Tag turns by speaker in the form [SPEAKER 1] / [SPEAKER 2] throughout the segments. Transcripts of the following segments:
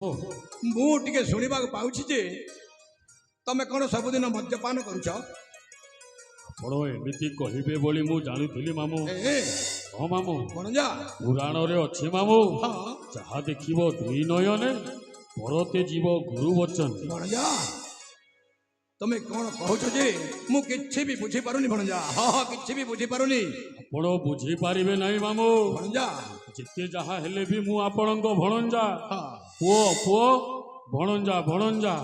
[SPEAKER 1] ମୁଁ ଟିକେ ଶୁଣିବାକୁ ପାଉଛି ଯେ ତମେ କ'ଣ ସବୁଦିନ ମଦ୍ୟପାନ କରୁଛ?
[SPEAKER 2] ଆପଣ ଏମିତି କହିବେ ବୋଲି ମୁଁ ଜାଣିଥିଲି ମାମୁଁ। ହଁ ମାମୁଁ,
[SPEAKER 1] ଭଣଜା
[SPEAKER 2] ପୁରାଣରେ ଅଛି ମାମୁଁ,
[SPEAKER 1] ହଁ
[SPEAKER 2] ଯାହା ଦେଖିବ ଦୁଇ ନୟନେ ପରତେ ଯିବ ଗୁରୁ ବଚନ।
[SPEAKER 1] ଭଣଜା ତମେ କ'ଣ କହୁଛ ଯେ ମୁଁ କିଛି ବି ବୁଝିପାରୁନି ଭଣଜା। ହଁ ହଁ କିଛି ବି ବୁଝିପାରୁନି
[SPEAKER 2] ଆପଣ ବୁଝିପାରିବେ ନାହିଁ ମାମୁଁ।
[SPEAKER 1] ଭଣଜା।
[SPEAKER 2] ଯେତେ ଯାହା ହେଲେ ବି ମୁଁ ଆପଣଙ୍କ ଭଣଞ୍ଜା।
[SPEAKER 1] ହଁ
[SPEAKER 2] ପୁଅ ପୁଅ ଭଣଞ୍ଜା ଭଣଞ୍ଜା।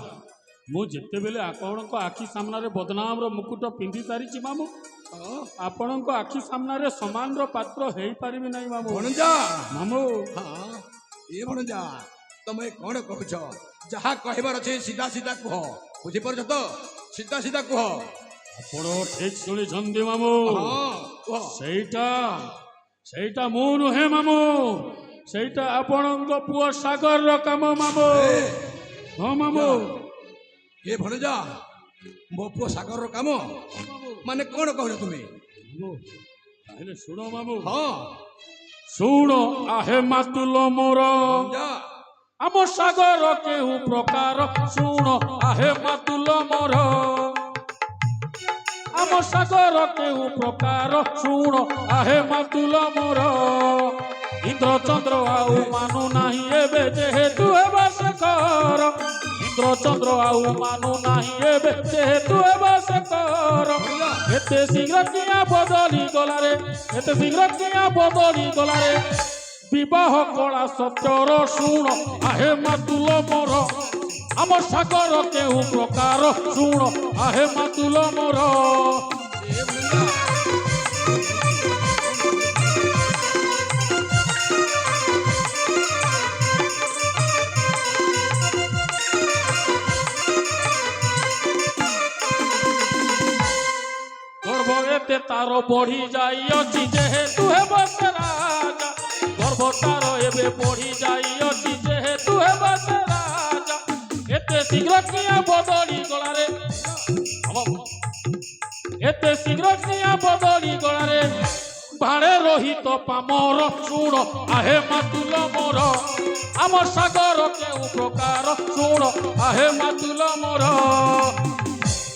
[SPEAKER 2] ମୁଁ ଯେତେବେଳେ ଆପଣଙ୍କ ଆଖି ସାମ୍ନାରେ ବଦନାମର ମୁକୁଟ ପିନ୍ଧି ସାରିଛି ମାମୁଁ,
[SPEAKER 1] ହଁ
[SPEAKER 2] ଆପଣଙ୍କ ଆଖି ସାମ୍ନାରେ ସମାନର ପାତ୍ର ହେଇପାରିବି ନାହିଁ ମାମୁଁ।
[SPEAKER 1] ଭଣଜା
[SPEAKER 2] ମାମୁଁ
[SPEAKER 1] ହଁ ଏ ଭଣଜା ତମେ କ'ଣ କହୁଛ? ଯାହା କହିବାର ଅଛି ସିଧା ସିଧା କୁହ, ବୁଝିପାରୁଛ ତ? ସିଧା ସିଧା କୁହ।
[SPEAKER 2] ଆପଣ ଠିକ ଶୁଣିଛନ୍ତି ମାମୁଁ।
[SPEAKER 1] ହଁ କୁହ।
[SPEAKER 2] ସେଇଟା ମୁଁ ନୁହେଁ ମାମୁଁ, ସେଇଟା ଆପଣଙ୍କ ପୁଅ ସାଗରର କାମ ମାମୁଁ। ହଁ ମାମୁଁ।
[SPEAKER 1] ଏ ଭଣଜା ମୋ ପୁଅ ସାଗରର କାମ ମାନେ କ'ଣ କହୁଛ ତୁମେ?
[SPEAKER 2] ମାମୁଁ ତାହେଲେ ଶୁଣ ମାମୁଁ।
[SPEAKER 1] ହଁ
[SPEAKER 2] ଶୁଣ ଆହେ ମାତୁଲ ମୋର,
[SPEAKER 1] ଭଣଜା
[SPEAKER 2] ଆମ ସାଗର କେଉଁ ପ୍ରକାର। ଶୁଣ ଆହେ ମାତୁଲ ମୋର, ଆମ ସାଗର କେଉଁ ପ୍ରକାର। ଶୁଣ ଆହେ ମାତୁଲ ମୋର, ଇନ୍ଦ୍ର ଚନ୍ଦ୍ର ଆଉ ମାନୁ ନାହିଁ ଏବେ ଯେହେତୁ ହେବା ଶେଖର। ଇନ୍ଦ୍ର ଚନ୍ଦ୍ର ଆଉ ମାନୁ ନାହିଁ ଏବେ ଯେହେତୁ ହେବା ଶେଖର। ଏତେ ଶୀଘ୍ର କିଆ ବଦଳି ଗଲାରେ, ଏତେ ଶୀଘ୍ର କିଆ ବଦଳି ଗଲାରେ ବିବାହ କଳା ସତ୍ୟର। ଶୁଣ ଆହେ ମାତୁଲ ମୋର, ଆମ ସାଗର କେଉଁ ପ୍ରକାର। ଶୁଣ ଆହେ ମାତୁଲ ମୋର।
[SPEAKER 1] ଏ ଭଣଜା
[SPEAKER 2] ଗର୍ଭ ଏତେ ତାର ବଢି ଯାଇଅଛି ଯେହେତୁ ହେବ ସେ ରାଜା। ଗର୍ଭ ତାର ଏବେ ବଢି ଯାଇଅଛି ଯେହେତୁ ହେବ ସେ ରାଜା। ଏତେ ଶୀଘ୍ର କିଆ ବଦଳି ଗଲାରେ, ଏତେ ଶୀଘ୍ର କିଆ ବଦଳି ଗଲାରେ ଭାଡେ ରହିତ ପାମର। ଶୁଣ ଆହେ ମାତୁଲ ମୋର, ଆମ ସାଗର କେଉଁ ପ୍ରକାର। ଶୁଣ ଆହେ ମାତୁଲ ମୋର।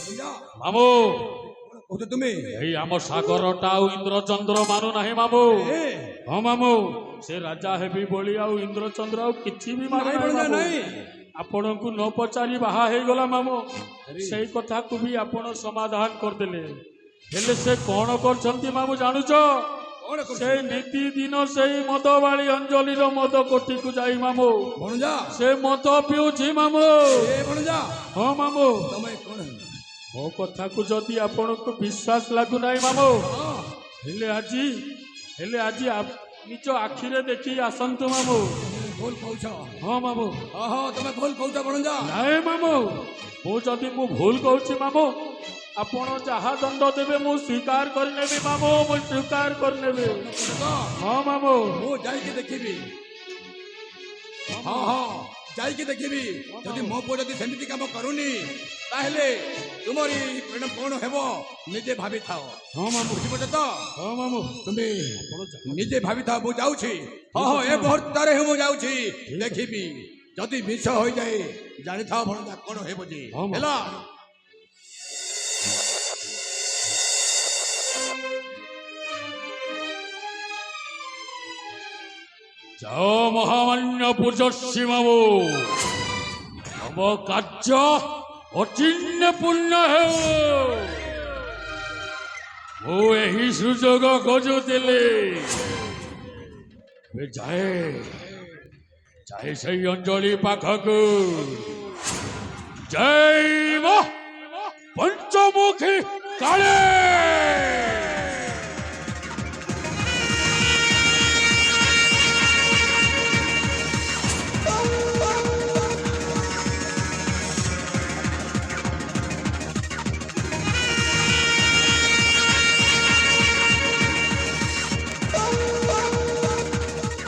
[SPEAKER 1] ଭଣଜା
[SPEAKER 2] ମାମୁଁ
[SPEAKER 1] କ'ଣ କହୁଛ ତୁମେ?
[SPEAKER 2] ଏଇ ଆମ ସାଗରଟା ଆଉ ଇନ୍ଦ୍ରଚନ୍ଦ୍ର ମାନୁ ନାହିଁ ମାମୁଁ।
[SPEAKER 1] ଏ
[SPEAKER 2] ହଁ ମାମୁଁ, ସେ ରାଜା ହେବି ବୋଲି ଆଉ ଇନ୍ଦ୍ରଚନ୍ଦ୍ର ଆଉ କିଛି ବି ମାନୁ
[SPEAKER 1] ନାଇଁ
[SPEAKER 2] ନାହିଁ
[SPEAKER 1] ଭଣଜା
[SPEAKER 2] ମାମୁଁ।
[SPEAKER 1] ନାଇଁ।
[SPEAKER 2] ଆପଣଙ୍କୁ ନ ପଚାରି ବାହା ହେଇଗଲା ମାମୁଁ। ସେଇ କଥାକୁ ବି ଆପଣ ସମାଧାନ କରିଦେଲେ, ହେଲେ ସେ କ'ଣ କରୁଛନ୍ତି ମାମୁଁ ଜାଣୁଛ?
[SPEAKER 1] କ'ଣ କରୁଛ
[SPEAKER 2] ସେଇ ନୀତି ଦିନ ସେଇ ମଦବାଳି ଅଞ୍ଜଳିର ମଦ କୋଠିକୁ ଯାଇ ମାମୁଁ
[SPEAKER 1] ଭଣଜା?
[SPEAKER 2] ସେ ମଦ ପିଉଛି ମାମୁଁ।
[SPEAKER 1] ଏ ଭଣଜା
[SPEAKER 2] ହଁ ମାମୁଁ,
[SPEAKER 1] ତମେ କ'ଣ?
[SPEAKER 2] ମୋ କଥାକୁ ଯଦି ଆପଣଙ୍କୁ ବିଶ୍ୱାସ ଲାଗୁନାହିଁ ମାମୁଁ,
[SPEAKER 1] ହଁ
[SPEAKER 2] ହେଲେ ଆଜି ନିଜ ଆଖିରେ ଦେଖି ଆସନ୍ତୁ ମାମୁଁ।
[SPEAKER 1] ଭୁଲ କହୁଛ।
[SPEAKER 2] ହଁ ମାମୁଁ।
[SPEAKER 1] ହଁ ହଁ ତମେ ଭୁଲ କହୁଛ ଭଣଜା।
[SPEAKER 2] ନାଇଁ ମାମୁଁ, ଯଦି ମୁଁ ଭୁଲ କହୁଛି ମାମୁଁ, ଆପଣ ଯାହା ଦଣ୍ଡ ଦେବେ ମୁଁ ସ୍ୱୀକାର କରିନେବି ମାମୁଁ, ମୁଁ ସ୍ୱୀକାର କରିନେବି। ହଁ ମାମୁଁ।
[SPEAKER 1] ମୁଁ ଯାଇକି ଦେଖିବି। ହଁ ହଁ ଯାଇକି ଦେଖିବି। ଯଦି ମୋ ପୁଅ ଯଦି ସେମିତି କାମ କରୁନି ତାହେଲେ ତୁମରି ପରିଣାମ କ'ଣ ହେବ ନିଜେ ଭାବିଥାଅ।
[SPEAKER 2] ହଁ ମାମୁଁ।
[SPEAKER 1] ବୁଝିପାରୁଛ ତ?
[SPEAKER 2] ହଁ ମାମୁଁ।
[SPEAKER 1] ତୁମେ
[SPEAKER 2] ଆପଣ
[SPEAKER 1] ନିଜେ ଭାବିଥାଅ। ମୁଁ ଯାଉଛି। ହଁ ହଁ ଏ ମୁହୂର୍ତ୍ତରେ ହିଁ ମୁଁ ଯାଉଛି ଦେଖିବି। ଯଦି ମିଛ ହୋଇଯାଏ ଜାଣିଥାଅ ଭଣଜା କ'ଣ ହେବ ଯେ।
[SPEAKER 2] ହଁ, ମା।
[SPEAKER 1] ହେଲା
[SPEAKER 2] ଯାଅ ମହାମାନ୍ୟ ପୂଜସ୍ୱୀ ମାମୁଁ, ତମ କାର୍ଯ୍ୟ ଅଚିହ୍ନ ପୂର୍ଣ୍ଣ ହେଉ। ମୁଁ ଏହି ସୁଯୋଗ ଖୋଜୁଥିଲି। ଏବେ ଯାଏ ସେଇ ଅଞ୍ଜଳି ପାଖକୁ। ଜୟ ମା ପଞ୍ଚମୁଖୀ କାଳୀ।